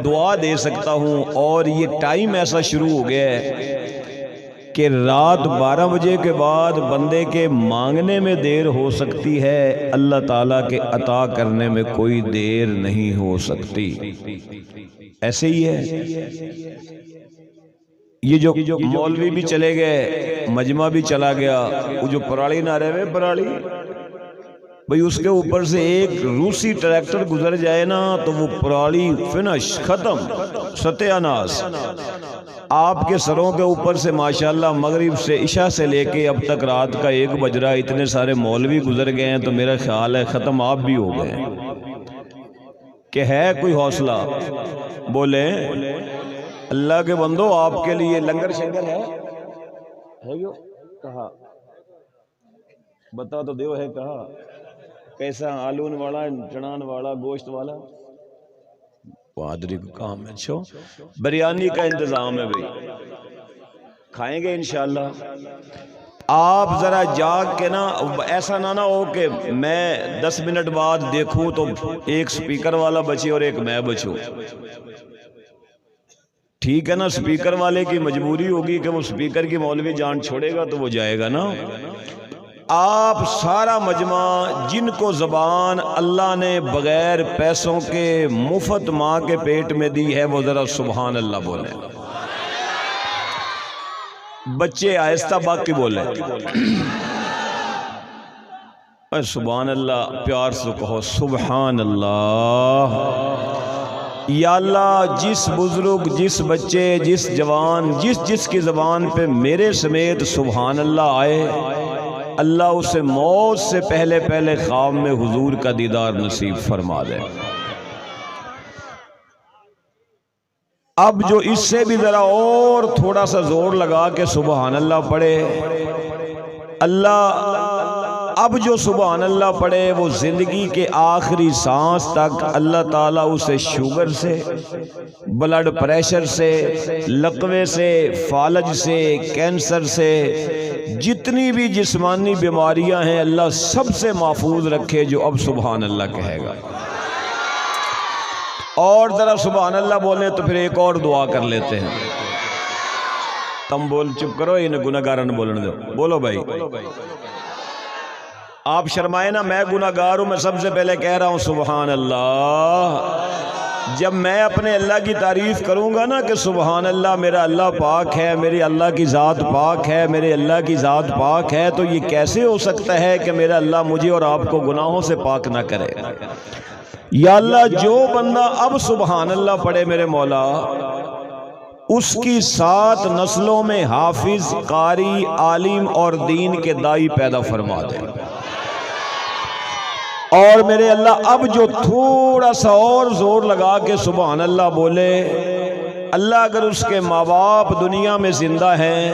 دعا دے سکتا ہوں، اور یہ ٹائم ایسا شروع ہو گیا ہے کہ رات 12 بجے کے بعد بندے کے مانگنے میں دیر ہو سکتی ہے، اللہ تعالیٰ کے عطا کرنے میں کوئی دیر نہیں ہو سکتی۔ ایسے ہی ہے، یہ جو مولوی بھی چلے گئے، مجمع بھی چلا گیا، وہ جو پراڑی نہ رہے پراڑی بھئی، اس کے اوپر سے ایک روسی ٹریکٹر گزر جائے نا تو وہ پراڑی فنش، ختم، ستیہ ناس۔ آپ کے سروں کے اوپر سے ماشاءاللہ مغرب سے عشاء سے لے کے اب تک رات کا 1 بج رہا، اتنے سارے مولوی گزر گئے ہیں، تو میرا خیال ہے ختم آپ بھی ہو گئے ہیں۔ کہ ہے کوئی حوصلہ؟ بولے اللہ کے بندو، آپ کے لیے لنگر شنگر ہے جو کہا بتا تو دیو، ہے کہا کیسا؟ آلون والا، چنان والا، گوشت والا؟ پادری کو کام ہے، چھو بریانی کا انتظام ہے بھئی، کھائیں گے انشاءاللہ۔ آپ ذرا جاگ کے نا، ایسا نہ ہو کہ میں 10 منٹ بعد دیکھوں تو ایک سپیکر والا بچے اور ایک میں بچوں۔ ٹھیک ہے نا، سپیکر والے کی مجبوری ہوگی کہ وہ سپیکر کی مولوی جان چھوڑے گا تو وہ جائے گا نا۔ آپ سارا مجمع جن کو زبان اللہ نے بغیر پیسوں کے مفت ماں کے پیٹ میں دی ہے، وہ ذرا سبحان اللہ بولے۔ بچے آہستہ باقی بولے، سبحان اللہ، پیار سے کہو سبحان اللہ۔ یا اللہ، جس بزرگ، جس بچے، جس جوان، جس کی زبان پہ میرے سمیت سبحان اللہ آئے، اللہ اسے موت سے پہلے خواب میں حضور کا دیدار نصیب فرما دے۔ اب جو اس سے بھی ذرا اور تھوڑا سا زور لگا کے سبحان اللہ پڑھے، اب جو سبحان اللہ پڑھے وہ زندگی کے آخری سانس تک اللہ تعالیٰ اسے شوگر سے، بلڈ پریشر سے، لقوے سے، فالج سے، کینسر سے، جتنی بھی جسمانی بیماریاں ہیں اللہ سب سے محفوظ رکھے جو اب سبحان اللہ کہے گا۔ اور ذرا سبحان اللہ بولیں تو پھر ایک اور دعا کر لیتے ہیں۔ تم بول، چپ کرو، انہیں گناہگاروں نے بولنے دو، بولو بھائی۔ آپ شرمائے نا، میں گناہگار ہوں، میں سب سے پہلے کہہ رہا ہوں سبحان اللہ۔ جب میں اپنے اللہ کی تعریف کروں گا نا کہ سبحان اللہ، میرا اللہ پاک ہے، میری اللہ کی ذات پاک ہے، میرے اللہ کی ذات پاک ہے، تو یہ کیسے ہو سکتا ہے کہ میرا اللہ مجھے اور آپ کو گناہوں سے پاک نہ کرے؟ یا اللہ، جو بندہ اب سبحان اللہ پڑھے میرے مولا، اس کی 7 نسلوں میں حافظ، قاری، عالم اور دین کے دائی پیدا فرما دے۔ اور میرے اللہ، اب جو تھوڑا سا اور زور لگا کے سبحان اللہ بولے، اللہ اگر اس کے ماں باپ دنیا میں زندہ ہیں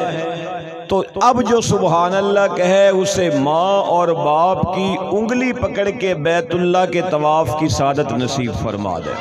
تو اب جو سبحان اللہ کہے اسے ماں اور باپ کی انگلی پکڑ کے بیت اللہ کے طواف کی سعادت نصیب فرما دے۔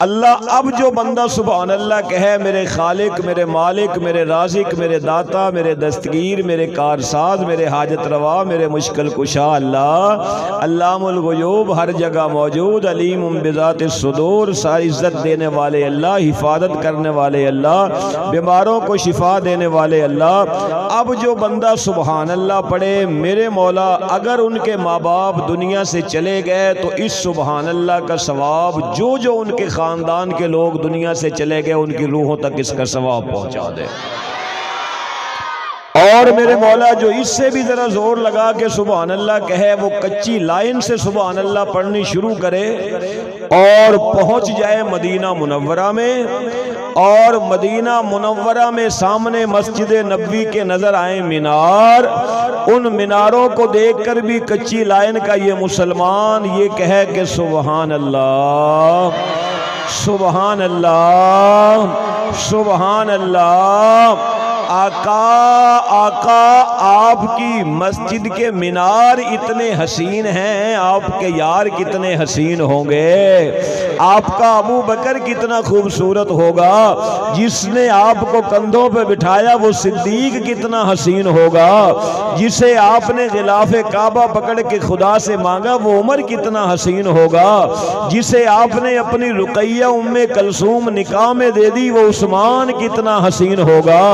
اللہ اب جو بندہ سبحان اللہ کہے، میرے خالق، میرے مالک، میرے رازق، میرے داتا، میرے دستگیر، میرے کارساز، میرے حاجت روا، میرے مشکل کشا اللہ، علام الغیوب، ہر جگہ موجود، علیم بذات الصدور، ساری عزت دینے والے اللہ، حفاظت کرنے والے اللہ، بیماروں کو شفا دینے والے اللہ، اب جو بندہ سبحان اللہ پڑھے میرے مولا، اگر ان کے ماں باپ دنیا سے چلے گئے تو اس سبحان اللہ کا ثواب جو ان کے خاندان کے لوگ دنیا سے چلے گئے ان کی روحوں تک اس کا ثواب پہنچا دے۔ اور میرے مولا، جو اس سے بھی ذرا زور لگا کے سبحان اللہ کہے، وہ کچی لائن سے سبحان اللہ پڑھنی شروع کرے اور پہنچ جائے مدینہ منورہ میں، اور مدینہ منورہ میں سامنے مسجد نبوی کے نظر آئیں مینار، ان میناروں کو دیکھ کر بھی کچی لائن کا یہ مسلمان یہ کہے کہ سبحان اللہ، سبحان اللہ، سبحان اللہ۔ آقا آپ کی مسجد کے مینار اتنے حسین ہیں، آپ کے یار کتنے حسین ہوں گے۔ آپ کا ابو بکر کتنا خوبصورت ہوگا، جس نے آپ کو کندھوں پہ بٹھایا وہ صدیق کتنا حسین ہوگا، جسے آپ نے غلاف کعبہ پکڑ کے خدا سے مانگا وہ عمر کتنا حسین ہوگا، جسے آپ نے اپنی رقیہ ام کلثوم نکاح میں دے دی وہ عثمان کتنا حسین ہوگا،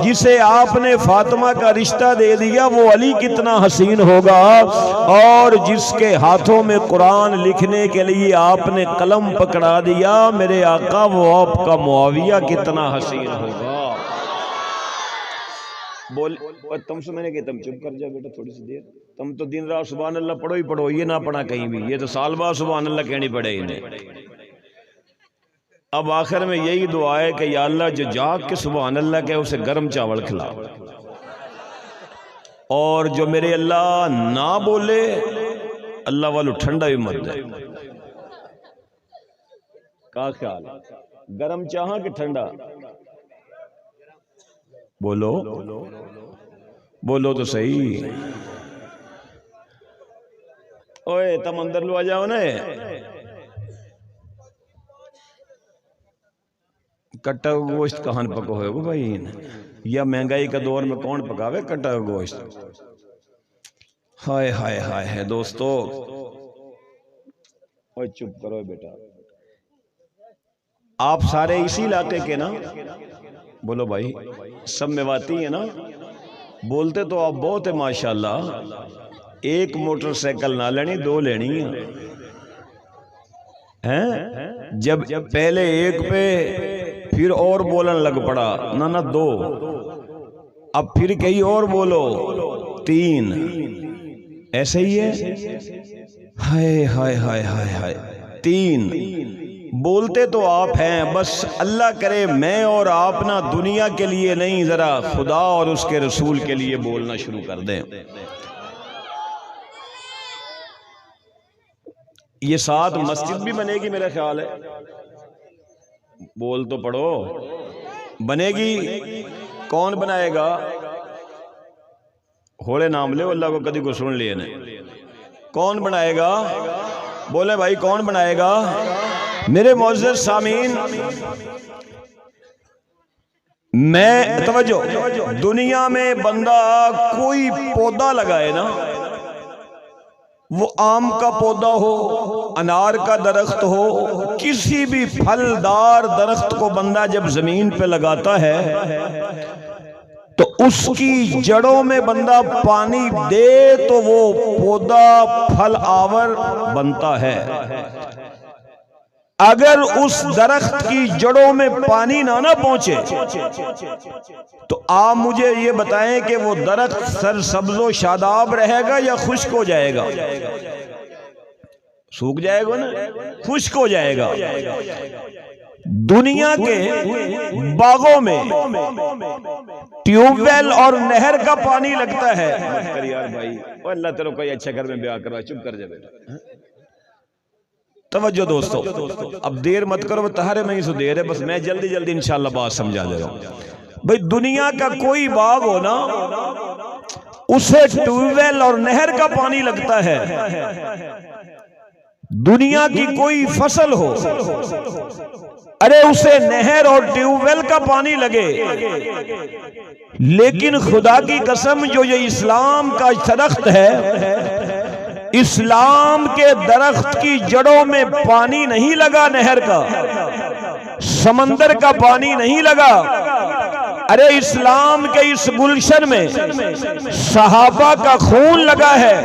جسے آپ نے فاطمہ کا رشتہ دے دیا وہ علی کتنا حسین ہوگا، اور جس کے ہاتھوں میں قرآن لکھنے کے لیے آپ نے قلم پکڑا دیا میرے آقا وہ آپ کا معاویہ کتنا حسین ہوگا۔ بول تم سے میں نے کہا تم چپ کر جا بیٹا تھوڑی سی دیر، تم تو دن رات سبحان اللہ پڑھو ہی پڑھو، یہ نہ پڑھا کہیں بھی، یہ تو سال بعد سبحان اللہ کہنی پڑے انہیں۔ اب آخر میں یہی دعا ہے کہ یا اللہ جو جاگ کے سبحان اللہ کہ اسے گرم چاول کھلا، اور جو میرے اللہ نہ بولے اللہ والو ٹھنڈا بھی مت دے۔ کیا خیال ہے، گرم چاہاں کہ ٹھنڈا؟ بولو بولو تو صحیح، اوے تم اندر لو آ جاؤ نا۔ کٹا گوشت کہاں پکو ہوئے گو بھائی، یا مہنگائی کا دور میں کون پکاوے کٹا گوشت؟ ہائے ہائے ہائے دوستو، اوے چپ کرو بیٹا، آپ سارے اسی علاقے کے نا؟ بولو بھائی، سب میواتی ہیں نا؟ بولتے تو آپ بہت ہیں ماشاءاللہ، ایک موٹر سائیکل نہ لینی دو لینی ہیں، جب پہلے ایک پہ پھر اور بولن لگ پڑا، نہ دو، اب پھر کہیں اور بولو تین، ایسے ہی ہے، ہائے ہائے ہائے ہائے ہائے، تین بولتے تو آپ ہیں، بس اللہ کرے میں اور آپ نا دنیا کے لیے نہیں ذرا خدا اور اس کے رسول کے لیے بولنا شروع کر دیں۔ یہ ساتھ مسجد بھی بنے گی میرا خیال ہے، بول تو پڑھو، بنے گی، کون بنائے گا؟ ہوڑے نام لے اللہ کو کدی کو سن لیے نے، کون بنائے گا؟ بولے بھائی کون بنائے گا؟ میرے معزز سامعین، میں توجہ، دنیا میں بندہ کوئی پودا لگائے نا، وہ آم کا پودا ہو، انار کا درخت ہو، کسی بھی پھلدار درخت کو بندہ جب زمین پہ لگاتا ہے تو اس کی جڑوں میں بندہ پانی دے تو وہ پودا پھل آور بنتا ہے۔ اگر اس درخت کی جڑوں میں پانی نہ پہنچے تو آپ مجھے یہ بتائیں کہ وہ درخت سرسبز و شاداب رہے گا یا خشک ہو جائے گا؟ سوکھ جائے گا نا، خشک ہو جائے گا۔ دنیا کے باغوں میں ٹیوب ویل اور نہر کا پانی لگتا ہے۔ مت کر یار بھائی، اللہ تیرے کوئی اچھا گھر میں بیاہ کروا، چپ کر جا بیٹا۔ توجہ دوستو، اب دیر مت کرو، وہ تہارے میں ہی سو دیر ہے، بس میں جلدی جلدی انشاءاللہ بات سمجھا دے رہا ہوں۔ بھئی دنیا کا کوئی باغ ہو نا، اسے ٹیوب ویل اور نہر کا پانی لگتا ہے۔ دنیا کی کوئی فصل ہو، ارے اسے نہر اور ٹیوب ویل کا پانی لگے، لیکن خدا کی قسم جو یہ اسلام کا درخت ہے، اسلام کے درخت کی جڑوں میں پانی نہیں لگا، نہر کا، سمندر کا پانی نہیں لگا، ارے اسلام کے اس گلشن میں صحابہ کا خون لگا ہے،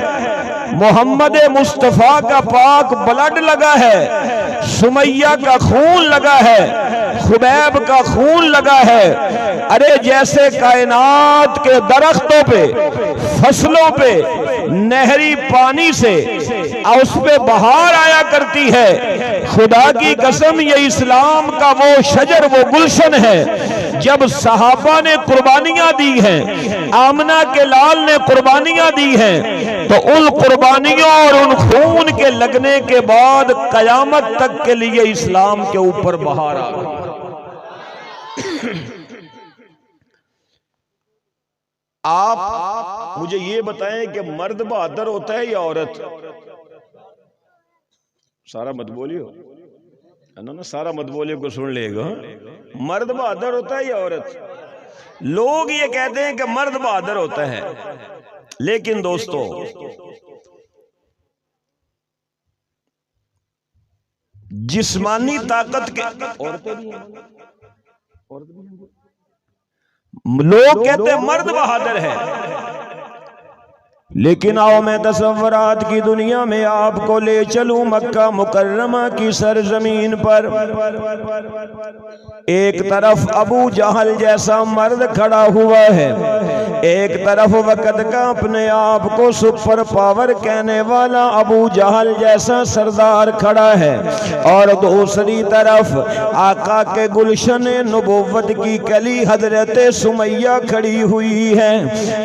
محمد مصطفیٰ کا پاک بلڈ لگا ہے، سمیہ کا خون لگا ہے، خبیب کا خون لگا ہے۔ ارے جیسے کائنات کے درختوں پہ، فصلوں پہ نہری پانی سے اس پہ بہار آیا کرتی ہے، خدا کی قسم یہ اسلام کا وہ شجر، وہ گلشن ہے۔ جب صحابہ نے قربانیاں دی ہیں، آمنہ کے لال نے قربانیاں دی ہیں، تو ان قربانیوں اور ان خون کے لگنے کے بعد قیامت تک کے لیے اسلام کے اوپر بہار آ گئی۔ آپ مجھے یہ بتائیں کہ مرد بہادر ہوتا ہے یا عورت؟ سارا مت بولیو، نا سارا مدبولی کو سن لے گا. مرد بہادر ہوتا ہے یا عورت؟ لوگ یہ کہتے ہیں کہ مرد بہادر ہوتا ہے، لیکن دوستو جسمانی طاقت کے لوگ کہتے ہیں مرد بہادر ہے، لیکن آؤ میں تصورات کی دنیا میں آپ کو لے چلوں مکہ مکرمہ کی سرزمین پر. ایک طرف ابو جہل جیسا مرد کھڑا ہوا ہے، ایک طرف وقت کا اپنے آپ کو سپر پاور کہنے والا ابو جہل جیسا سردار کھڑا ہے، اور دوسری طرف آقا کے گلشن نبوت کی کلی حضرت سمیہ کھڑی ہوئی ہے.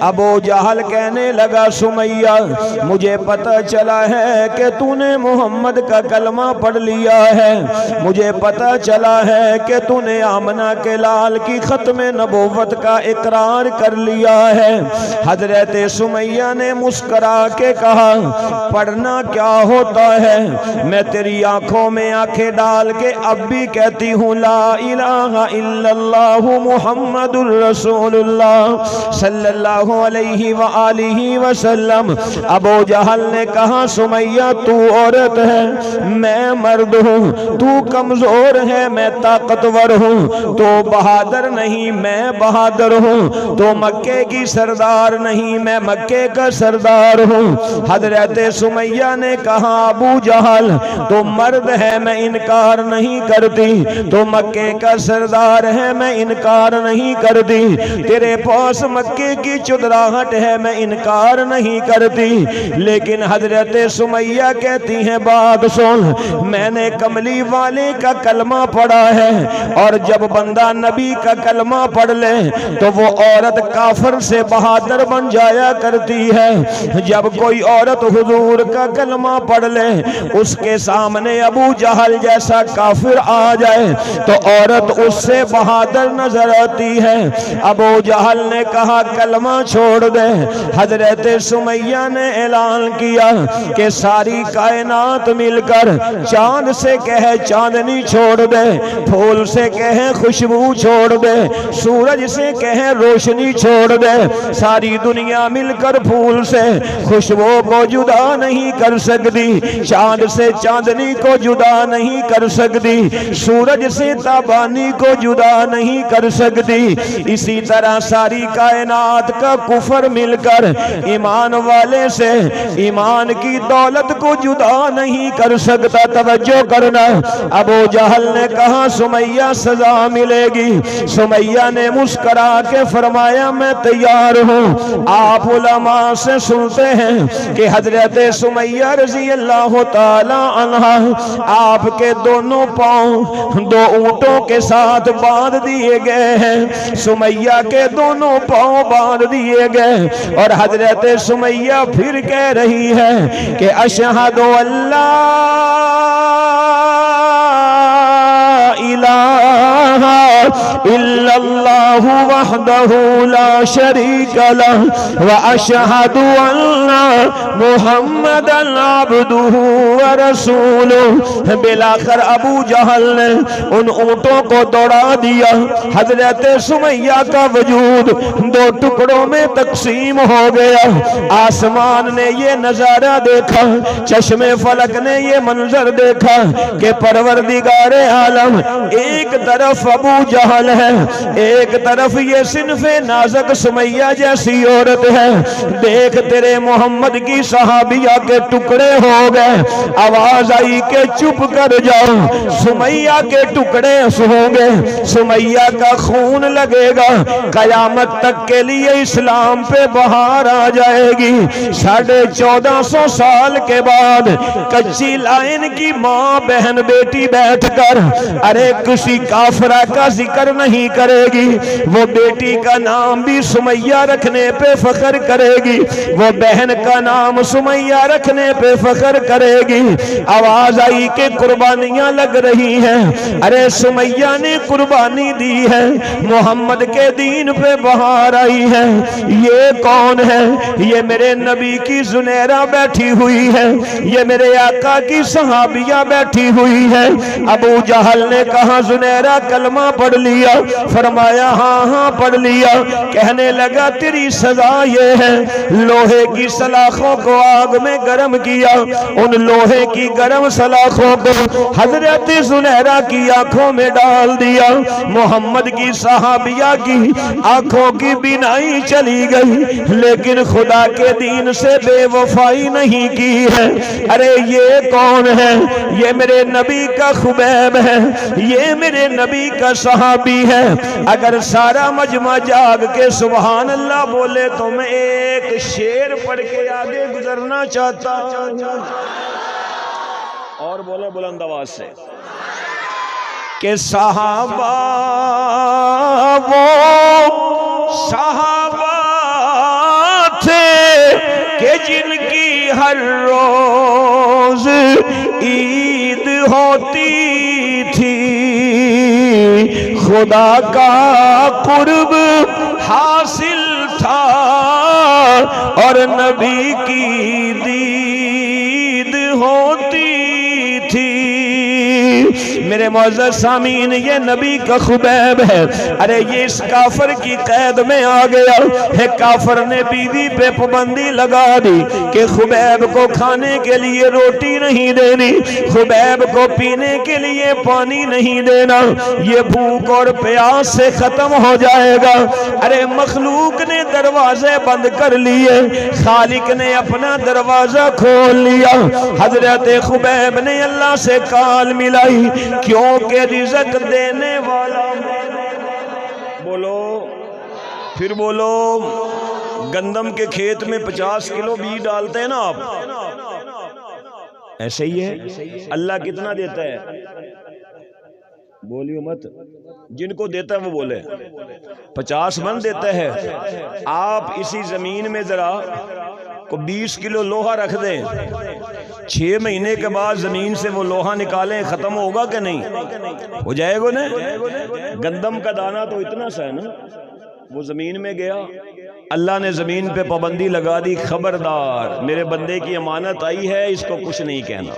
ابو جہل کہنے لگا سمیہ مجھے پتہ چلا ہے کہ تو نے محمد کا کلمہ پڑھ لیا ہے، مجھے پتہ چلا ہے کہ تو نے آمنہ کے لال کی ختم نبوت کا اقرار کر لیا ہے. حضرت سمیہ نے مسکرا کے کہا پڑھنا کیا ہوتا ہے؟ میں تیری آنکھوں میں آنکھیں ڈال کے اب بھی کہتی ہوں لا الہ الا اللہ محمد الرسول اللہ صلی اللہ علیہ وآلہ وسلم. ابو جہل نے کہا سمیہ تو عورت ہے میں مرد ہوں، تو کمزور ہے میں طاقتور ہوں، تو بہادر نہیں میں بہادر ہوں، تو مکے کی سردار نہیں میں مکے کا سردار ہوں. حضرت سمیہ نے کہا ابو جہل تو مرد ہے میں انکار نہیں کرتی، تو مکے کا سردار ہے میں انکار نہیں کرتی، تیرے پاس مکے کی چدراہٹ ہے میں انکار نہیں کرتی. لیکن حضرت سمیہ کہتی ہیں بات سن، میں نے کملی والے کا کلمہ پڑھا ہے، اور جب بندہ نبی کا کلمہ پڑھ لے تو وہ عورت کافر سے بہادر بن جایا کرتی ہے. جب کوئی عورت حضور کا کلمہ پڑھ لے اس کے سامنے ابو جہل جیسا کافر آ جائے تو عورت اس سے بہادر نظر آتی ہے. ابو جہل نے کہا کلمہ چھوڑ دے. حضرت سمیہ نے اعلان کیا کہ ساری کائنات مل کر چاند سے کہے چاندنی چھوڑ دے، پھول سے کہے خوشبو چھوڑ دے، سورج سے کہے روشنی چھوڑ دے. ساری دنیا مل کر پھول سے خوشبو کو جدا نہیں کر سکتی، چاند سے چاندنی کو جدا نہیں کر سکتی، سورج سے تابانی کو جدا نہیں کر سکتی. اسی طرح ساری کائنات کا کفر مل کر ایمان والے سے ایمان کی دولت کو جدا نہیں کر سکتا. توجہ کرنا. ابو جہل نے کہا سمیہ سزا ملے گی. سمیہ نے مسکرا کے فرمایا میں تیار ہوں. آپ علماء سے سنتے ہیں کہ حضرت سمیہ رضی اللہ تعالی عنہ آپ کے دونوں پاؤں دو اونٹوں کے ساتھ باندھ دیے گئے ہیں. سمیہ کے دونوں پاؤں باندھ دیے گئے، اور حضرت سمیہ پھر کہہ رہی ہے کہ اشہد اللہ الہ الا اللہ وحدہ لا شریک لہ واشہد ان محمدا عبدہ ورسولہ. بلاخر ابو جہل نے ان اونٹوں کو دوڑا دیا. حضرت سمیہ کا وجود دو ٹکڑوں میں تقسیم ہو گیا. آسمان نے یہ نظارہ دیکھا، چشم فلک نے یہ منظر دیکھا کہ پروردگار عالم ایک طرف ابو جہل ہے، ایک طرف یہ صنف نازک سمیہ جیسی عورت ہے. دیکھ تیرے محمد کی صحابیہ کے ٹکڑے ہو گئے. آواز آئی کہ چپ کر جاؤ، سمیہ کے ٹکڑے ہوں گے، سمیہ کا خون لگے گا، قیامت تک کے لیے اسلام پہ بہار آ جائے گی. 1450 سال کے بعد کچی لائن کی ماں بہن بیٹی بیٹھ کر ارے کسی کافرہ کا ذکر نہیں کرے گی، وہ بیٹی کا نام بھی سمیہ رکھنے پہ فخر کرے گی، وہ بہن کا نام سمیہ رکھنے پہ فخر کرے گی۔ آواز آئی کہ قربانیاں لگ رہی ہیں، ارے سمیہ نے قربانی دی ہے، محمد کے دین پہ بہار آئی ہے۔ یہ کون ہے؟ یہ میرے نبی کی زنیرہ بیٹھی ہوئی ہے، یہ میرے آقا کی صحابیہ بیٹھی ہوئی ہے۔ ابو جہل نے کہا زنیرہ کلمہ پڑھ لیا؟ فرمایا ہاں ہاں پڑھ لیا۔ کہنے لگا تیری سزا یہ ہے، لوہے کی سلاخوں کو آگ میں گرم کیا، ان لوہے کی گرم سلاخوں کو حضرت زنیرہ کی آنکھوں میں ڈال دیا۔ محمد کی صحابیہ کی آنکھوں کی بینائی چلی گئی، لیکن خدا کے دین سے بے وفائی نہیں کی ہے۔ ارے یہ کون ہے؟ یہ میرے نبی کا خبیب ہے، یہ میرے نبی کا صحابی ہے۔ اگر سارا مجمع جاگ کے سبحان اللہ بولے تو میں ایک شعر پڑھ کے آگے گزرنا چاہتا ہوں، اور بولے بلند آواز سے کہ صحابہ وہ صحابہ تھے کہ جن کی ہر روز عید ہوتی تھی، خدا کا قرب حاصل تھا اور نبی کی دید ہوتی تھی۔ میرے معزز سامعین، یہ نبی کا خبیب ہے۔ ارے یہ اس کافر کی قید میں آ گیا ہے، کافر نے بیوی پہ پابندی لگا دی کہ خبیب کو کھانے کے لیے روٹی نہیں دینی، خبیب کو پینے کے لیے پانی نہیں دینا، یہ بھوک اور پیاس سے ختم ہو جائے گا۔ ارے مخلوق نے دروازے بند کر لیے، خالق نے اپنا دروازہ کھول لیا۔ حضرت خبیب نے اللہ سے کال ملائی، کیونکہ رزق دینے والا، بولو پھر بولو، گندم کے کھیت میں 50 کلو بیج ڈالتے ہیں نا آپ، ایسے ہی ہے اللہ کتنا دیتا ہے؟ بولیو مت، جن کو دیتا ہے وہ بولے، 50 من دیتا ہے۔ آپ اسی زمین میں ذرا کو 20 کلو لوہا رکھ دیں، 6 مہینے کے بعد زمین سے وہ لوہا نکالیں، ختم ہوگا کہ نہیں؟ ہو جائے گا نا؟ گندم کا دانہ تو اتنا سا ہے نا، وہ زمین میں گیا، اللہ نے زمین پہ پابندی لگا دی، خبردار میرے بندے کی امانت آئی ہے، اس کو کچھ نہیں کہنا،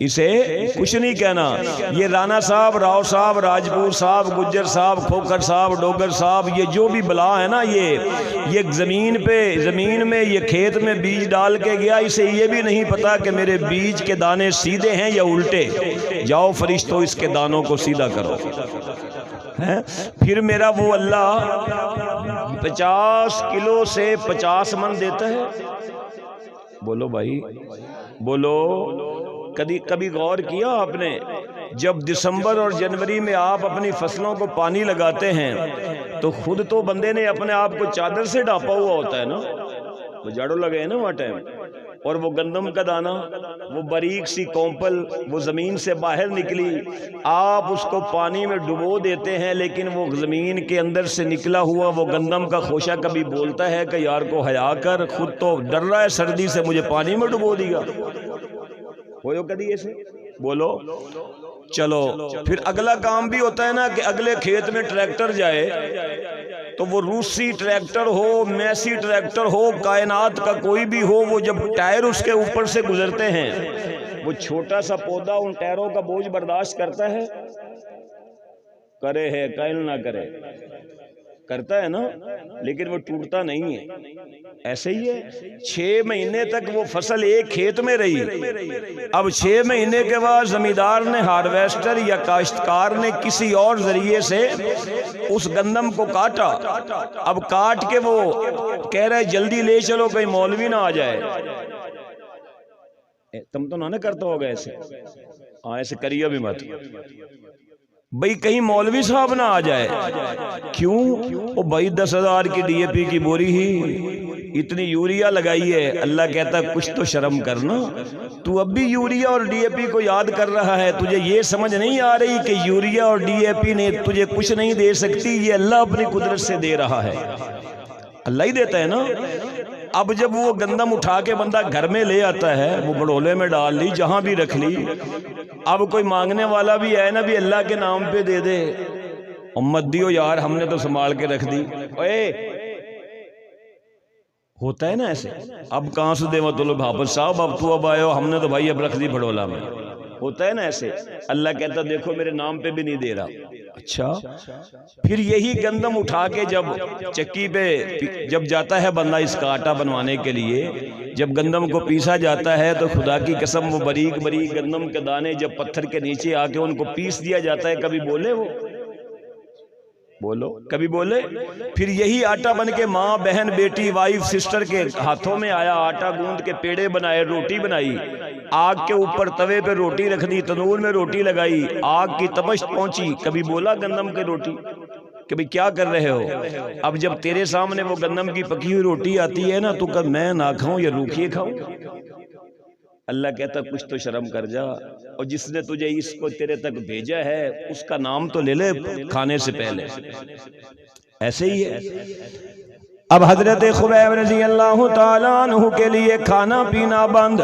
اسے کچھ نہیں کہنا۔ یہ رانا صاحب، راؤ صاحب، راجپور صاحب، گجر صاحب، کھوکھر صاحب، ڈوگر صاحب، یہ جو بھی بلا ہے نا، یہ زمین میں یہ کھیت میں بیج ڈال کے گیا، اسے یہ بھی نہیں پتا کہ میرے بیج کے دانے سیدھے ہیں یا الٹے۔ جاؤ فرشتوں اس کے دانوں کو سیدھا کرو۔ پھر میرا وہ اللہ 50 کلو سے 50 من دیتا ہے۔ بولو بھائی بولو، کبھی غور کیا آپ نے؟ جب دسمبر اور جنوری میں آپ اپنی فصلوں کو پانی لگاتے ہیں تو خود تو بندے نے اپنے آپ کو چادر سے ڈھانپا ہوا ہوتا ہے نا، وہ جاڑو لگے ہیں نا وہاں ٹائم، اور وہ گندم کا دانہ، وہ باریک سی کومپل وہ زمین سے باہر نکلی، آپ اس کو پانی میں ڈبو دیتے ہیں، لیکن وہ زمین کے اندر سے نکلا ہوا وہ گندم کا خوشہ کبھی بولتا ہے کہ یار کو حیا کر، خود تو ڈر رہا ہے سردی سے، مجھے پانی میں ڈبو دیا؟ ہوئے کدی ایسے؟ بولو۔ چلو پھر اگلا کام بھی ہوتا ہے نا کہ اگلے کھیت میں ٹریکٹر جائے تو وہ روسی ٹریکٹر ہو، میسی ٹریکٹر ہو، کائنات کا کوئی بھی ہو، وہ جب ٹائر اس کے اوپر سے گزرتے ہیں، وہ چھوٹا سا پودا ان ٹائروں کا بوجھ برداشت کرتا ہے؟ کرے ہے قائل نہ کرے، کرتا ہے نا، لیکن وہ ٹوٹتا نہیں ہے۔ ایسے ہی ہے، 6 مہینے تک وہ فصل ایک کھیت میں رہی، اب 6 مہینے کے بعد زمیندار نے، ہارویسٹر یا کاشتکار نے کسی اور ذریعے سے اس گندم کو کاٹا، اب کاٹ کے وہ کہہ رہے جلدی لے چلو کہیں مولوی نہ آ جائے۔ تم تو نہ کرتا ہوگا ایسے، ہاں ایسے کریے بھی مت بھئی، کہیں مولوی صاحب نہ آ جائے۔ کیوں؟ وہ بھائی 10,000 کی ڈی اے پی کی بوری ہی اتنی یوریا لگائی ہے. اللہ کہتا ہے کچھ تو شرم کرنا, تو اب بھی یوریا اور ڈی اے پی کو یاد کر رہا ہے. تجھے یہ سمجھ نہیں آ رہی کہ یوریا اور ڈی اے پی نے تجھے کچھ نہیں دے سکتی, یہ اللہ اپنی قدرت سے دے رہا ہے. اللہ ہی دیتا ہے نا. اب جب وہ گندم اٹھا کے بندہ گھر میں لے آتا ہے, وہ بڑولے میں ڈال لی, جہاں بھی رکھ لی, اب کوئی مانگنے والا بھی ہے نا, بھی اللہ کے نام پہ دے دے, امت دیو یار ہم نے تو سنبھال کے رکھ دی. اے ہوتا ہے نا ایسے. اب کہاں سے دے مطلب حافظ صاحب اب تو اب آئے ہو, ہم نے تو بھائی اب رکھ دی بڑولا میں. ہوتا ہے نا ایسے. اللہ کہتا دیکھو میرے نام پہ بھی نہیں دے رہا. اچھا پھر یہی گندم اٹھا کے جب چکی پہ جب جاتا ہے بندہ اس کا آٹا بنوانے کے لیے, جب گندم کو پیسا جاتا ہے تو خدا کی قسم وہ باریک باریک گندم کے دانے جب پتھر کے نیچے آ کے ان کو پیس دیا جاتا ہے, کبھی بولے وہ بولو کبھی بولے. پھر یہی آٹا بن کے ماں بہن بیٹی وائف سسٹر کے ہاتھوں میں آیا, آٹا گوندھ کے پیڑے بنائے, روٹی بنائی, آگ کے اوپر توے پہ روٹی رکھ دی, تنور میں روٹی لگائی, آگ کی تپش پہنچی, کبھی بولا گندم کی روٹی کبھی کیا کر رہے ہو. اب جب تیرے سامنے وہ گندم کی پکی ہوئی روٹی آتی ہے نا, تو کہ میں نہ کھاؤں یا روکھیے کھاؤں. اللہ کہتا کچھ تو شرم کر جا, اور جس نے تجھے اس کو تیرے تک بھیجا ہے اس کا نام تو لے لے کھانے سے پہلے. ایسے ہی ہے. اب حضرت خبیب رضی اللہ تعالیٰ عنہ کے لیے کھانا پینا بند.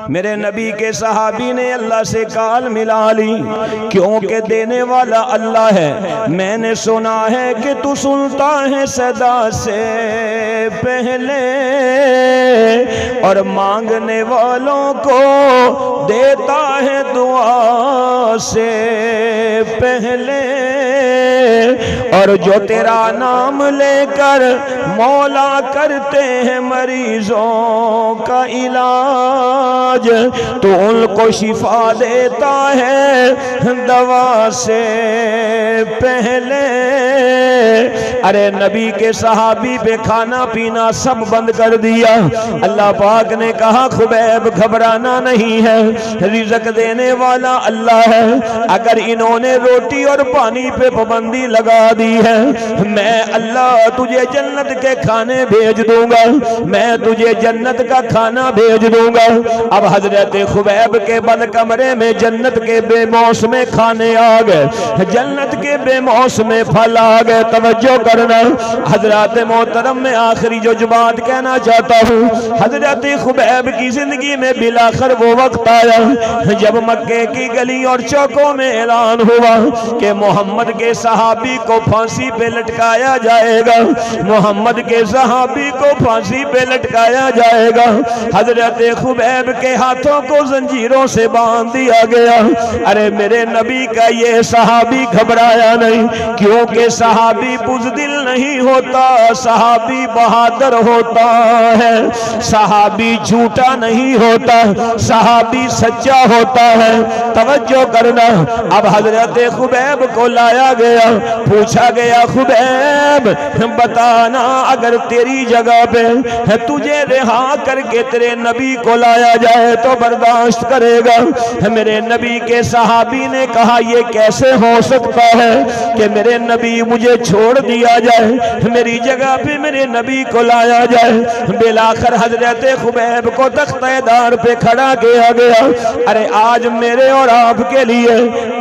میرے نبی کے صحابی نے اللہ سے کال ملا لی, کیونکہ دینے والا اللہ ہے. میں نے سنا ہے کہ تو سنتا ہے صدا سے پہلے, اور مانگنے والوں کو دیتا ہے دعا سے پہلے, اور جو تیرا نام لے کر مولا کرتے ہیں مریضوں کا علاج, تو ان کو شفا دیتا ہے دوا سے پہلے. ارے نبی کے صحابی پہ کھانا پینا سب بند کر دیا. اللہ پاک نے کہا خبیب گھبرانا نہیں ہے, رزق دینے والا اللہ ہے. اگر انہوں نے روٹی اور پانی پہ پابندی لگا دی ہے, میں اللہ تجھے جنت کے کھانے بھیج دوں گا, میں تجھے جنت کا کھانا بھیج دوں گا. اب حضرت خبیب کے بند کمرے میں جنت کے بے موسم کھانے آ گئے, جنت کے بے موسم پھل آ گئے. توجہ کرنا حضرات محترم, میں آخری جو بات کہنا چاہتا ہوں, حضرت خبیب کی زندگی میں بلاخر وہ وقت آیا جب مکے کی گلی اور چوکوں میں اعلان ہوا کہ محمد کے صحابی کو پھانسی پہ لٹکایا جائے گا, محمد کے صحابی کو پھانسی پہ لٹکایا جائے گا. حضرت خبیب کے ہاتھوں کو زنجیروں سے باندھ دیا گیا. ارے میرے نبی کا یہ صحابی گھبرایا نہیں, کیونکہ صحابی بزدل نہیں ہوتا, صحابی بہادر ہوتا ہے, صحابی جھوٹا نہیں ہوتا, صحابی سچا ہوتا ہے. توجہ کرنا. اب حضرت خبیب کو لایا گیا, پوچھا گیا خبیب بتانا اگر تیری جگہ پہ تجھے رہا کر کے تیرے نبی کو لایا جائے تو برداشت کرے گا؟ میرے نبی کے صحابی نے کہا یہ کیسے ہو سکتا ہے کہ میرے نبی مجھے چھوڑ دیا جائے, میری جگہ پہ میرے نبی کو لایا جائے. بلاخر حضرت خبیب کو تختہ دار پہ کھڑا کیا گیا. ارے آج میرے اور آپ کے لیے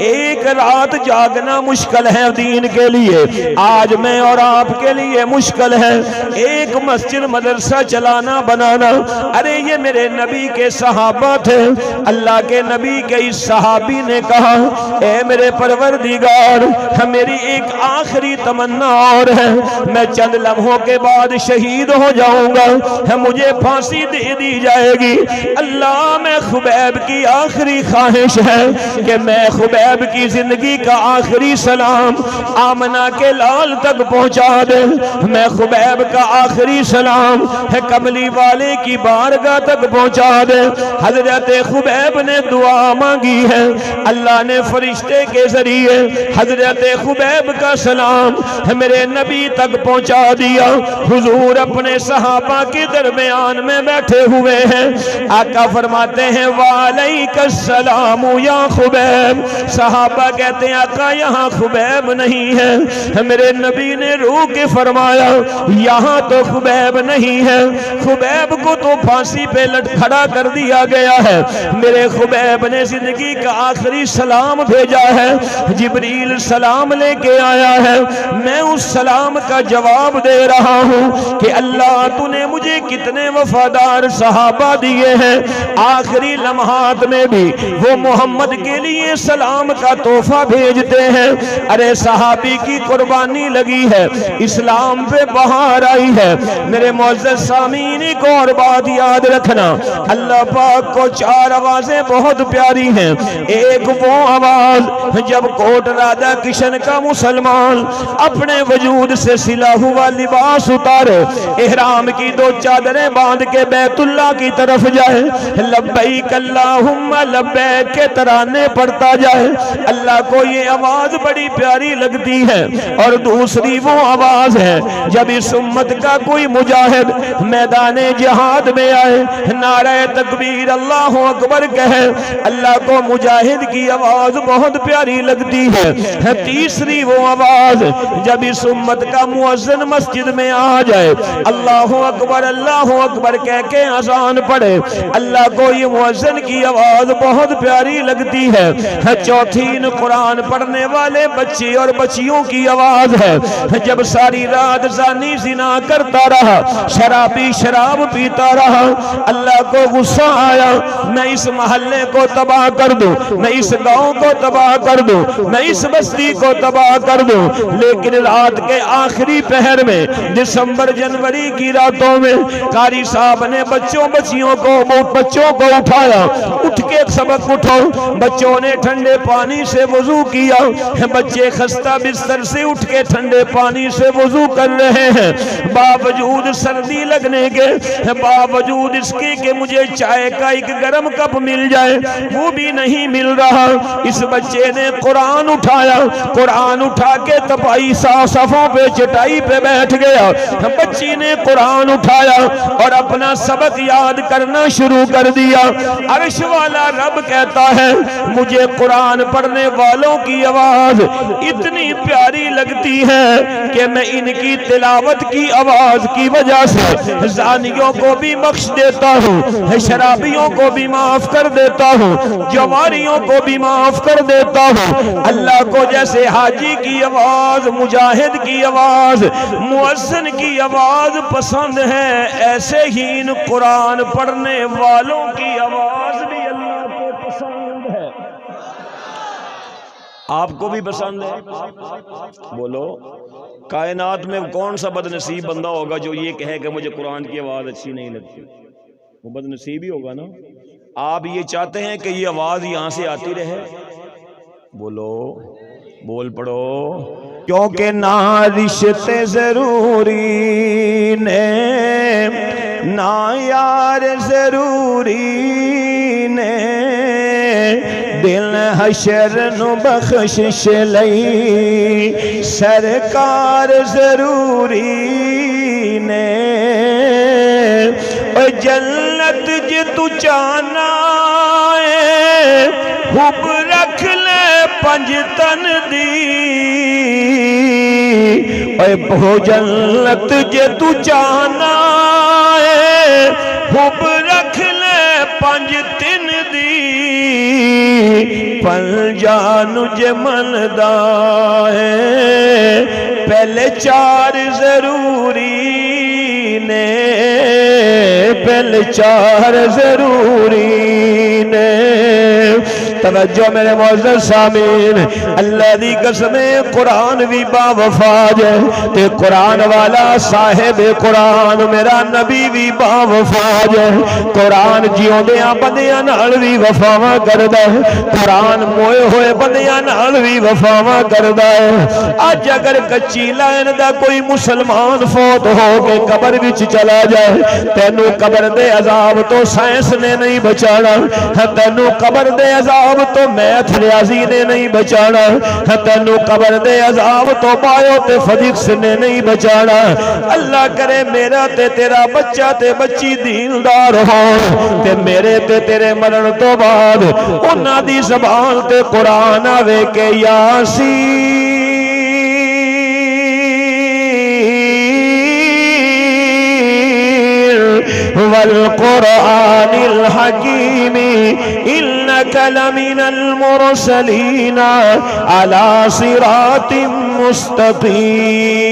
ایک رات جاگنا مشکل ہے دین کے لیے, آج میں اور آپ کے لیے مشکل ہے ایک مسجد مدرسہ چلانا بنانا. ارے یہ میرے نبی کے صحابہ تھے, اللہ کے نبی کے اس صحابی نے کہا اے میرے پروردگار میری ایک آخری تمنا اور ہے, میں چند لمحوں کے بعد شہید ہو جاؤں گا, مجھے پھانسی دے دی جائے گی. اللہ میں خبیب کی آخری خواہش ہے کہ میں خبیب کی زندگی کا آخری سلام آمنہ کے لال تک پہنچا دے, میں خبیب کا آخری سلام کملی والے کی بارگاہ تک پہنچا دے. حضرت خبیب نے دعا مانگی ہے, اللہ نے فرشتے کے ذریعے حضرت خبیب کا سلام میرے نبی تک پہنچا دیا. حضور اپنے صحابہ کے درمیان میں بیٹھے ہوئے ہیں, آقا فرماتے ہیں وعلیک السلام یا خبیب. صحابہ کہتے ہیں آقا یہاں خبیب نہیں ہے۔ میرے نبی نے رو کے فرمایا یہاں تو خبیب نہیں ہے، خبیب کو تو پھانسی پہ کھڑا کر دیا گیا ہے۔ میرے خبیب نے زندگی کا آخری سلام بھیجا ہے، جبریل سلام لے کے آیا ہے، میں اس سلام کا جواب دے رہا ہوں کہ اللہ تو نے مجھے کتنے وفادار صحابہ دیے ہیں، آخری لمحات میں بھی وہ محمد کے لیے سلام کا تحفہ بھیجتے ہیں۔ ارے صحابی کی قربانی لگی ہے، اسلام پہ بہار آئی ہے۔ میرے معزز سامعین ایک اور بات یاد رکھنا، اللہ پاک کو چار آوازیں بہت پیاری ہیں۔ ایک وہ آواز جب کوٹ رادھا کشن کا مسلمان اپنے وجود سے سلا ہوا لباس اتارے، احرام کی دو چادریں باندھ کے بیت اللہ کی طرف جائے، لبیک اللہم لبیک کے ترانے پڑھتا جائے، اللہ کو یہ آواز بڑی پیاری لگتی ہے۔ اور دوسری وہ آواز ہے جب اس امت کا کوئی مجاہد میدان جہاد میں آئے، نعرہ تکبیر اللہ اکبر کہے، اللہ کو مجاہد کی آواز بہت پیاری لگتی ہے۔ تیسری وہ آواز جب اس امت کا مؤذن مسجد میں آ جائے، اللہ اکبر کہہ کے اذان پڑھے، اللہ کو یہ مؤذن کی آواز بہت پیاری لگتی ہے۔ چوتھی قرآن پڑھنے والے بچے اور بچیوں کی آواز ہے، جب ساری رات زانی زنا کرتا رہا، شرابی شراب پیتا رہا، اللہ کو غصہ آیا، میں اس محلے کو تباہ کر دوں، میں اس گاؤں کو تباہ کر دوں، میں اس بستی کو تباہ کر دوں، لیکن رات کے آخری پہر میں دسمبر جنوری کی راتوں میں قاری صاحب نے بچوں کو اٹھایا، اٹھ کے سبق اٹھو، بچوں نے ٹھنڈے پانی سے وضو کیا، بچے خستہ بستر سے اٹھ کے ٹھنڈے پانی سے وضو کر رہے ہیں، باوجود سردی لگنے کے، باوجود اس کے کہ مجھے چائے کا ایک گرم کپ مل جائے وہ بھی نہیں مل رہا۔ اس بچے نے قرآن اٹھایا، قرآن اٹھا کے تپائی صفوں پہ چٹائی پہ بیٹھ گیا، بچی نے قرآن اٹھایا اور اپنا سبق یاد کرنا شروع کر دیا۔ عرش والا رب کہتا ہے مجھے قرآن پڑھنے والوں کی آواز اتنی پیاری لگتی ہے کہ میں ان کی تلاوت کی آواز کی وجہ سے زانیوں کو بھی بخش دیتا ہوں، شرابیوں کو بھی معاف کر دیتا ہوں، جواریوں کو بھی معاف کر دیتا ہوں۔ اللہ کو جیسے حاجی کی آواز، مجاہد کی آواز، مؤذن کی آواز پسند ہے، ایسے ہی ان قرآن پڑھنے والوں کی آواز بھی اللہ کو پسند ہے۔ آپ کو بھی پسند ہے؟ بولو کائنات میں کون سا بد نصیب بندہ ہوگا جو یہ کہے کہ مجھے قرآن کی آواز اچھی نہیں لگتی؟ وہ بد نصیب ہی ہوگا نا۔ آپ یہ چاہتے ہیں کہ یہ آواز یہاں سے آتی رہے؟ بولو، بول پڑو، کیونکہ نہ رشتے ضروری نے نہ یار ضروری نے، دل حشر نو بخشش لئی سرکار ضروری نے، جنت جے تو چاہنا ہے حب رکھ لے پنج تن دی، اے بہو جنت جے تو چاہنا ہے حب رکھ لے پنج تن دی، پنجان جے مندا ہے پہلے چار ضروری نے، پہلے چار ضروری نے۔ توجہ میرے معزز سامعین، اللہ دی قسم قرآن بھی با وفا ہے تے قرآن والا صاحب قرآن میرا نبی بھی با وفا ہے۔ قرآن جیوندیاں بندیاں نال بھی وفاواں کردا ہے، قرآن موئے ہوئے بندیاں نال بھی وفاواں کردا ہے۔ اج اگر کچی لائن دا کوئی مسلمان فوت ہو کے قبر وچ چلا جائے، تینو قبر دے عذاب تو سائنس نے نہیں بچانا، تینو قبر دے عذاب تو میتھ ریاضی نے نہیں بچانا، تینو قبر دے عذاب تو بایو تے فزکس نے نہیں بچانا۔ اللہ کرے میرا تے تیرا بچہ تے بچی دیندار ہو تے میرے تے تیرے مرن تو بعد انہاں دی زبان تے قرآن آوے کہ یاسین والقرآن الحكيم إنك لمن المرسلين على صراط مستقيم۔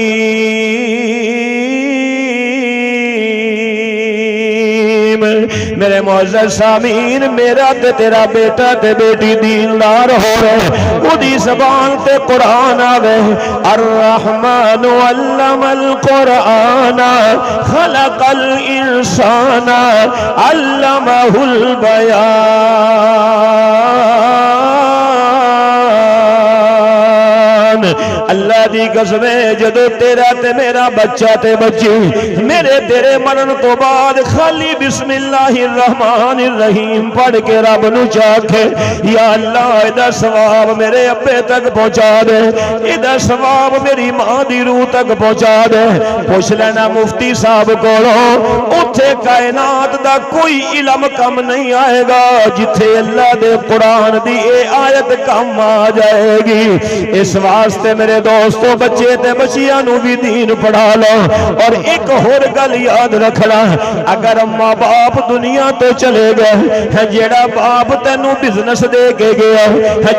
میرے معزز سامعین، میرا تے تیرا بیٹا تے بیٹی دیندار ہو رہے، اودی زبان تے قرآن آوے، الرحمن علم القرآن خلق الانسان علمہ البیان۔ اللہ دی قسم ہے، جدو تیرا تے میرا بچہ تے بچی میرے تیرے مرن تو بعد خالی بسم اللہ الرحمن الرحیم پڑھ کے رب نو چاکھے، یا اللہ ادا ثواب میرے ابے تک پہنچا دے، ادا ثواب میری ماں دی روح تک پہنچا دے۔ پوچھ لینا مفتی صاحب کولوں، اتھے کائنات دا کوئی علم کم نہیں آئے گا جتھے اللہ دے قرآن دی اے آیت کم آ جائے گی۔ اس واسطے میرے دوستو، بچے تے بچیاں نو بھی دین پڑھا لو۔ اور ایک اور گل یاد رکھنا، اگر ماں باپ دنیا تو چلے گئے، جیڑا باپ تینوں بزنس دے کے گیا،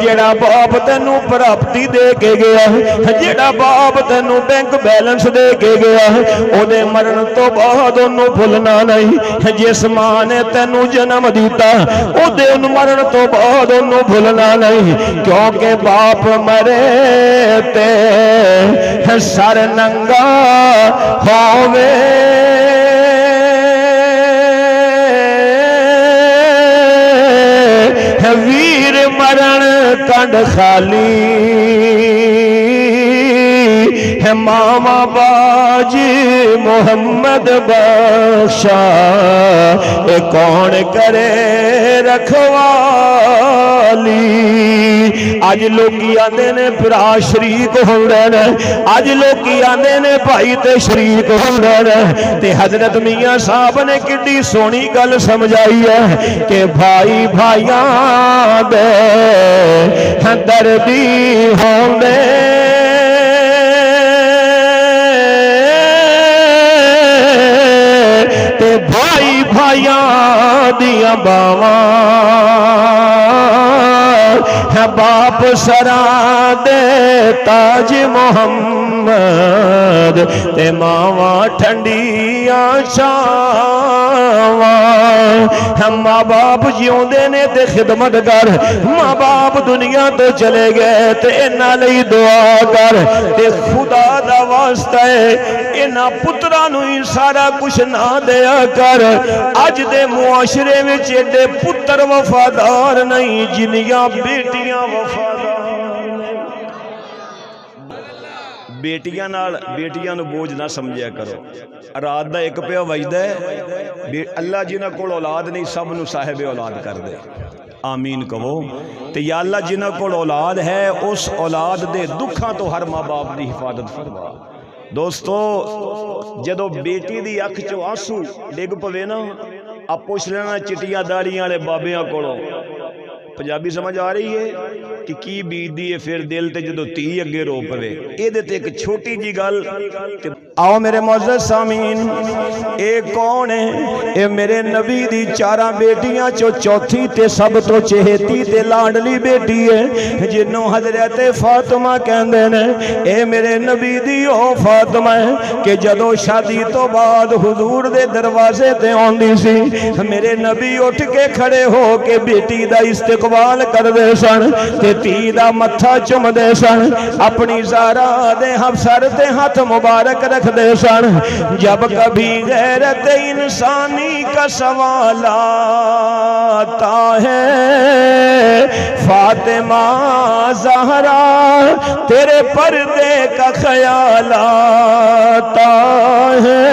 جیڑا باپ تینوں پراپرٹی دے کے گیا، جیڑا باپ تینوں بینک بیلنس دے کے گیا، او دے مرن تو بعد انہوں بھولنا نہیں۔ جس ماں نے تینوں جنم دیتا، او دے مرن تو بعد انہوں بھولنا نہیں، کیونکہ باپ مرے تے سر ننگا ہووے، ویر مرن کنڈ خالی، ماما باج محمد بخشا، اے کون کرے رکھوالی۔ آج لوگی آندے نے پھرا شریک ہوں رہنا، آج لوگی آندے نے بھائی تے شریک ہوں رہنا، تے حضرت میاں صاحب نے کڈی سونی گل سمجھائی ہے کہ بھائی بھائیاں دے دردی ہوں دے، تے بھائی بھائیاں دیاں باواں، باپ سرا دے تاج محمد، تے ماواں ٹھنڈیاں چھاواں۔ ماں باپ جیوندے نے تے خدمت کر، ماں باپ دنیا تو چلے گئے تے انہاں لئی دعا کر، تے خدا دا واسطہ ہے انہاں پتراں نوں ہی سارا کچھ نہ دیا کر۔ اج دے معاشرے وچ ایڈے پتر وفادار نہیں جنیاں بیٹیاں وفادار۔ بیٹیاں نو بوجھ نہ سمجھیا کرو، رات دا ایک پیا وجدا ہے، اللہ جنہاں کول اولاد نہیں سب نو صاحب اولاد کر دے، آمین کہو۔ تے یا اللہ جنہاں کول اولاد ہے اس اولاد دے دکھاں تو ہر ماں باپ دی حفاظت فرما۔ دوستو، جدو بیٹی دی اکھ چو آنسو ڈگ پوے نا، آپ پوچھ لینا چٹیاں داڑیاں والے بابیاں کولوں، پنجابی سمجھ آ رہی ہے کہ کی بیت دی ہے پھر دل تے جدو تی اگے رو پوے۔ اے دے تے ایک چھوٹی جی گل، آؤ میرے معزز سامعین، اے کون ہے؟ اے میرے نبی دی چاراں بیٹیاں چو چوتھی تے سب تو چہیتی تے لاڈلی بیٹی ہے، جنوں حضرت فاطمہ کہندے نے۔ اے میرے نبی دی او فاطمہ ہے کہ جدو شادی تو بعد حضور دے دروازے تے آندی سی، میرے نبی اٹھ کے کھڑے ہو کے بیٹی دا استقبال کر دے سن تے تی دا متھا چم دے سن، اپنی زہرا دے سر تے ہاتھ مبارک رکھ دے سن۔ جب کبھی غیرت انسانی کا سوال آتا ہے، فاطمہ زہرا تیرے پردے کا خیال آتا ہے۔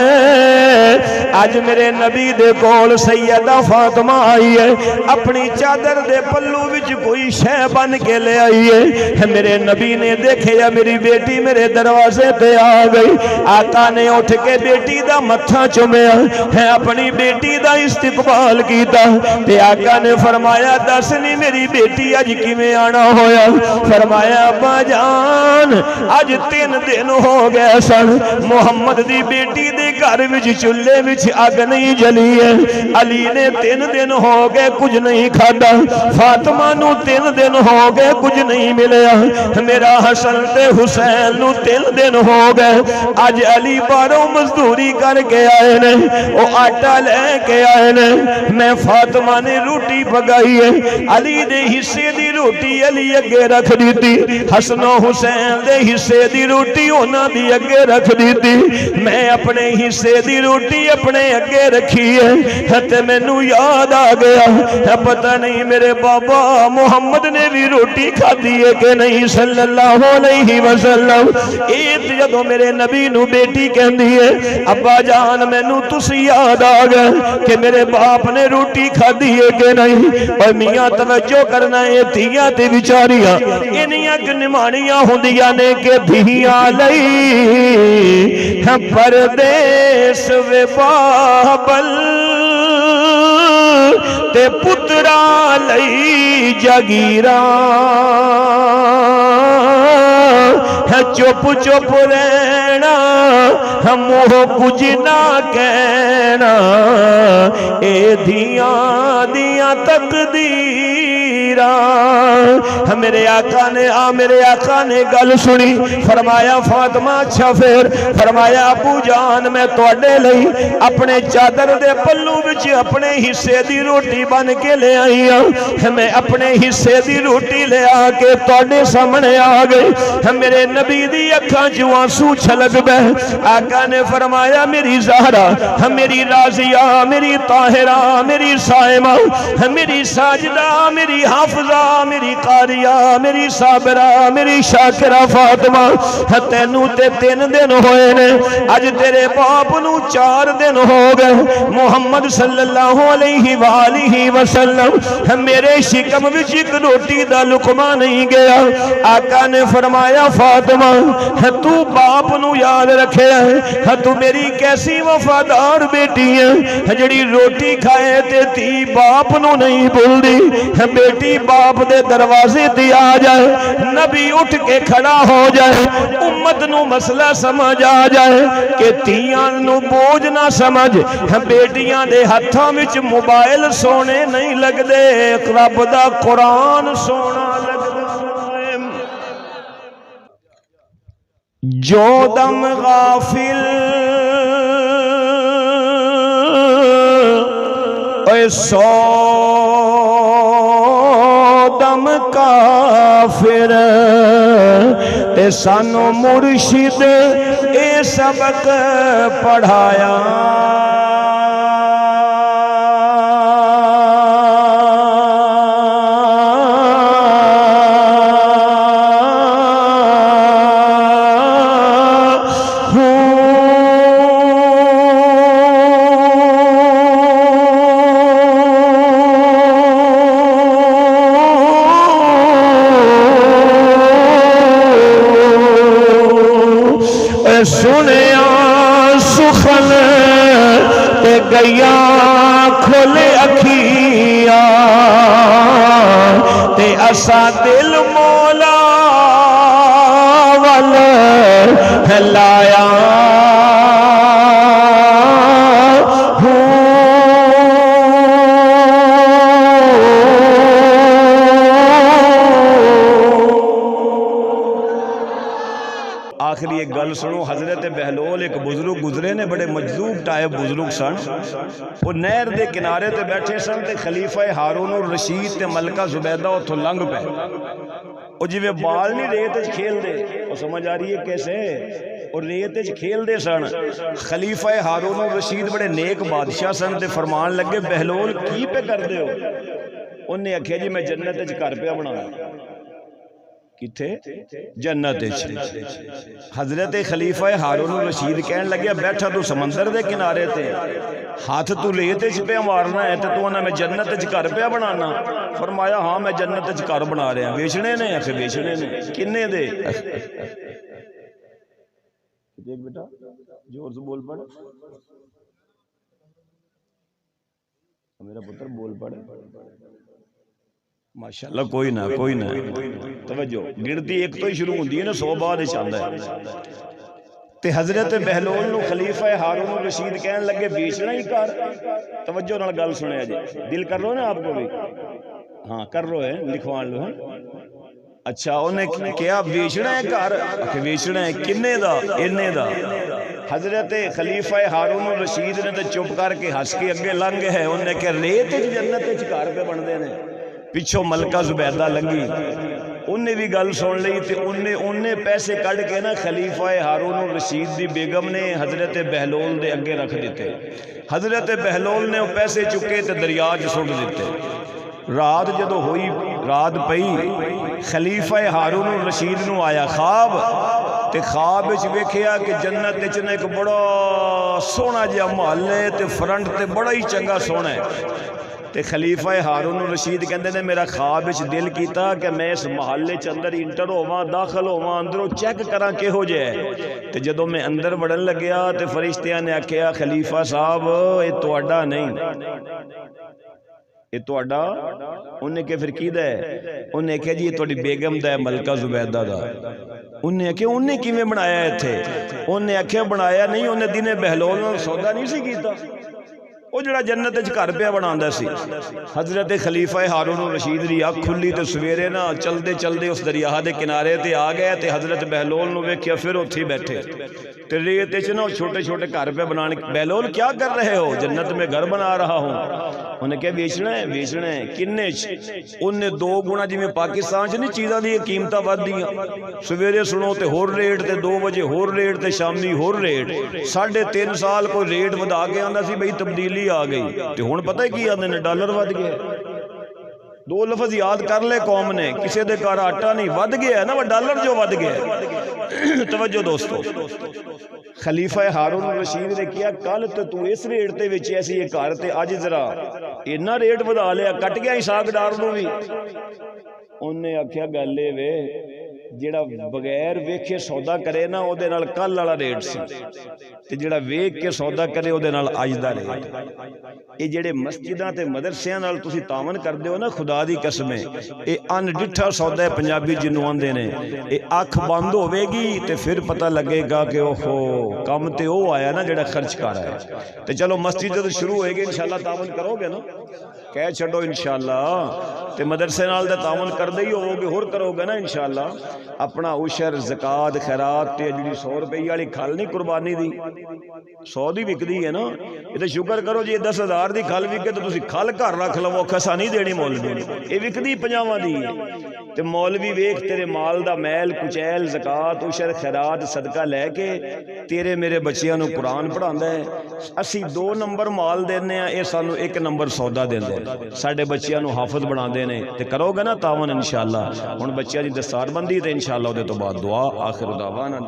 آج میرے نبی دے کول سیدہ فاطمہ آئی ہے، اپنی چادر دے پلو وچ کوئی شے بن کے لے آئیے. میرے نبی نے دیکھیا میری بیٹی میرے دروازے پہ آ گئی. آقا نے اٹھ کے بیٹی دا متھا چومیا ہے, اپنی بیٹی دا استقبال کیتا. تے آقا نے فرمایا دس نہیں میری بیٹی اج کیویں آنا ہویا؟ فرمایا ابا جان اج 3 دن ہو گئے سن محمد دی بیٹی دے گھر وچ چولہے وچ اگ نہیں جلی ہے. علی نے 3 دن ہو گئے کچھ نہیں کھادا. فاطمہ نو 3 دن ہو گئے کچھ نہیں ملیا. میرا حسن تے حسین نو 3 دن ہو گئے. اج علی باہروں مزدوری کر کے آئے نے, او آٹا لے کے آئے نے. میں فاطمہ نے روٹی پکائی ہے, علی دے حصے دی روٹی علی اگے رکھ دیتی, حسن و حسین دے حصے دی روٹی انہاں دی اگے رکھ دیتی. میں اپنے حصے دی روٹی اپنے اگے رکھی ہے تے مینوں یاد آ گیا پتہ نہیں میرے بابا محمد نے بھی روٹی کھادی ہے کہ نہیں صلی اللہ علیہ وسلم. ایت جدوں میرے نبی نو بیٹی کہندی ہے ابا جان مینوں تسی یاد آ گئے کہ میرے باپ نے روٹی کھادی ہے کہ نہیں. اور میاں توجہ کرنا ہے دھیاں تے بیچاریاں انیاں گنمانیاں ہوندیاں نے کہ دھیاں لئی پردیس وے بابل تے پترا لئی جگیراں چپ چپ رہنا منہ کچھ نہ کہنا اے دھیاں دیاں تقدیراں. میرے آقا نے گل سنی. فرمایا فاطمہ اچھا پھر. فرمایا ابو جان میں تواڈے لئی اپنے چادر دے پلو وچ اپنے حصے دی روٹی بن کے لے آئی ہاں. میں اپنے حصے دی روٹی لے آ کے تواڈے سامنے آ گئی. میرے نبی دی اکھاں چوں آنسو چھلک پے. آقا نے فرمایا میری زہرا میری راضیہ میری طاہرہ میری صائمہ میری ساجدہ میری حافظہ میری قاریہ میری صابرہ میری شاکرہ فاطمہ تینوں تے 3 دن ہوئے نے, اج تیرے باپ نو 4 دن ہو گئے. محمد صلی اللہ علیہ وآلہ وسلم میرے شکم وچ ایک روٹی دا لقمہ نہیں گیا. آقا نے فرمایا فاطمہ تو باپ نو یاد رکھے ہے, تو میری کیسی وفادار بیٹی ہے جڑی روٹی کھائے تے تی باپ نو نہیں بھول دی. بیٹی باپ دے دروازے تے آ جائے, نبی اٹھ کے کھڑا ہو جائے, امت نو مسئلہ سمجھ آ جائے کہ تیاں نو بوجھ نہ سمجھ. بیٹیاں دے ہتھاں وچ موبائل سونے نہیں لگ دے, رب دا قرآن سونا لگ دے. جو دم غافل اے سو دم کافر تے سانو مرشد اے سبق پڑھایا. سنیا سخن تے گیا کھولے اکھیاں تے اسا دل مولا وال لایا. آخری ایک گل سنو, حضرت بہلول ایک بزرگ گزرے نے, بڑے مجذوب ٹائپ بزرگ سن. وہ نہر دے کنارے تے بیٹھے سن تے خلیفہ ہارون الرشید تے ملکہ زبیدہ اتھوں لنگ پے. وہ جی بال نہیں ریت وچ کھیل دے, وہ سمجھ آ رہی ہے کیسے, اور ریت وچ کھیل دے سن. خلیفہ ہارون الرشید بڑے نیک بادشاہ سن تے فرمان لگے بہلول کی پہ کر دے ہو؟ انہیں آکھیا جی میں جنت وچ گھر پہ بنایا. کتھے جنت وچ حضرت خلیفہ ہارون الرشید کہن لگیا بیٹھا تو سمندر دے کنارے تے ہاتھ تو ریت وچ پہ مارنا ہے تے تو انہاں میں جنت وچ گھر پہ بنانا فرمایا ہاں میں جنت وچ گھر بنا رہا ویچنے نے آخر ویچنے نے کنے دے دیکھ بیٹا زور سے بول پڑ میرا پتر بول پڑ ماشاءاللہ کوئی نہ توجہ گنتی ایک تو ہی شروع ہوندی ہے نا 100 بعد چاہتا ہے تے حضرت بہلول نو خلیفہ ہارون الرشید کہن لگے بیچنا ہی کر توجہ نال گل سنیا جی دل کر لو نا آپ کو بھی ہاں کر لو ہے لکھوان لو ہے اچھا انہیں کیا بیچنا ہے گھر کہ بیچنا ہے کنے دا انے دا حضرت خلیفہ ہارون الرشید نے تے چپ کر کے ہنس کے اگے لنگ ہے انہیں کہ ریت جنت وچ گھر پہ بندے نے پچھو ملکہ زبیدہ لنگی انہیں بھی گل سن لئی تے انہیں پیسے کڑھ کے نا خلیفہ ہارون الرشید دی بیگم نے حضرت بہلول دے اگے رکھ دیتے حضرت بہلول نے وہ پیسے چکے تے دریا وچ سٹ دیتے رات جدو ہوئی رات پئی خلیفہ ہارون الرشید نو آیا خواب تے خواب وچ ویکھیا کہ جنت وچ ایک بڑا سونا جہا محل ہے تے فرنٹ تے بڑا ہی چنگا سونا ہے تے خلیفہ ہارون الرشید کہندے نے میرا خواب وچ دل کیتا کہ میں اس محلے چ اندر انٹر ہوواں داخل ہوواں اندروں چیک کراں کہو جے تے جدوں میں اندر وڑن لگیا تے فرشتیاں نے آکھیا خلیفہ صاحب اے تہاڈا نہیں یہ تہاڈا انہیں کہ پھر کیدا ہے انہیں کہ جی یہ تہاڈی بیگم دا ہے ملکہ زبیدہ دا انہیں کہ انہیں کیویں بنایا ہے ایتھے انہیں آکھیا بنایا نہیں انہیں دن بہلول نال سودا نہیں سی کیتا وہ جڑا جنت وچ گھر پہ بناندا سی حضرت خلیفہ ہارون الرشید دی اکھ کھلی تے سویرے نا چلدے چلدے اس دریا دے کنارے تے آ گئے تے حضرت بہلول نو ویکھیا پھر اوتھے بیٹھے تے ریت وچ نا چھوٹے چھوٹے گھر پہ بنانے بہلول کیا کر رہے ہو جنت میں گھر بنا رہا ہوں انہیں کہا بیچنا ہے کنے انہیں 2 گنا جی میں پاکستان چ نہیں چیزاں دی قیمتاں ود دیاں سویرے سنو تے ہور ریٹ تے 2 بجے ہور ریٹ تے شامی ہور ریٹ 3.5 سال کوئی ریٹ ودا کے آندا سی بھئی تبدیلی آ گئی تے ہن پتہ ہے کی آندے نے ڈالر ود گیا 2 لفظ یاد کر لے قوم نے کسے دے گھر آٹا نہیں ود گیا ہے نا وہ ڈالر جو ود گیا ہے توجہ دوستو خلیفہ ہارون الرشید نے کیا کل تو اس ریٹ تے وچ ایسی یہ گھر تے اج ذرا اتنا ریٹ ودا لیا کٹ گیا اسحاق ڈار نو بھی انہیں آکھیا گل اے وے جڑا بغیر ویکھے سودا کرے نا او دے نال کل والا ریٹ سی تے جڑا ویکھ کے سودا کرے او دے نال اج دا ریٹ اے جڑے مسجداں تے مدرسیاں نال تسی تعاون کردے ہو نا خدا دی قسم اے ان ڈٹھا سودا ہے پنجابی جنوں آندے نے اے اکھ بند ہوے گی تے پھر پتہ لگے گا کہ اوہو کم تے او آیا نا جڑا خرچ کر رہا ہے تے چلو مسجد جدوں شروع ہوئے گی انشاءاللہ تعاون کرو گے نا کہہ چھڈو انشاءاللہ تے مدرسے نال تے تعاون کردے ہی ہوو گے ہور کرو گے نا انشاءاللہ اپنا عشر زکات خیرات تے جڑی 100 روپے والی کھل نہیں قربانی دی 100 دی وکدی ہے نا یہ تے شکر کرو جی 10,000 دی کھل وکے تے تسی کھل گھر رکھ لو کسا نہیں دینی مولوی اے وکدی 50 دی تے مولوی ویکھ تیرے مال دا میل کچیل زکات عشر خیرات صدقہ لے کے تیرے میرے بچیاں نو قرآن پڑھاندا ہے اسی 2 نمبر مال دینے ہیں اے سانو 1 نمبر سودا دیندے ساڈے بچیاں نو حافظ بنا دینے تے کرو گے نا تعاون انشاءاللہ ہن بچیاں دی دستار بندی تے انشاءاللہ دے تو بعد دعا آخر دعوانا